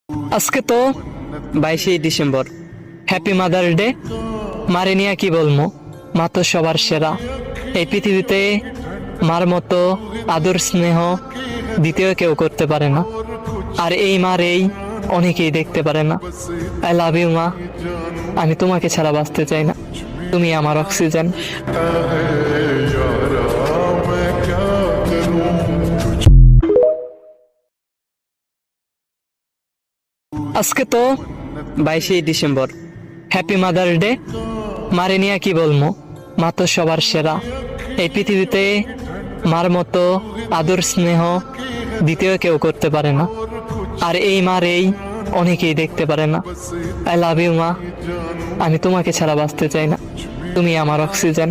আজকে তো 22শে December. Happy mother day. মারে নিয়ে কি বলবো, মা তো সবার সেরা। এই পৃথিবীতে মার মতো আদর স্নেহ দ্বিতীয় কেউ করতে পারে না। আর এই মার এই অনেকেই দেখতে পারে না। আই লাভ ইউ মা। আমি তোমাকে ছাড়া বাঁচতে চাই না। তুমি আমার অক্সিজেন। আজকে তো 22শে ডিসেম্বর। Happy mother day. মারে নিয়ে কি বলবো, মা তো সবার সেরা। এই পৃথিবীতে মার মতো আদর স্নেহ দ্বিতীয় কেউ করতে পারে না। আর এই মার এই অনেকেই দেখতে পারে না। আই লাভ ইউ মা। আমি তোমাকে ছাড়া বাঁচতে চাই না। তুমি আমার অক্সিজেন।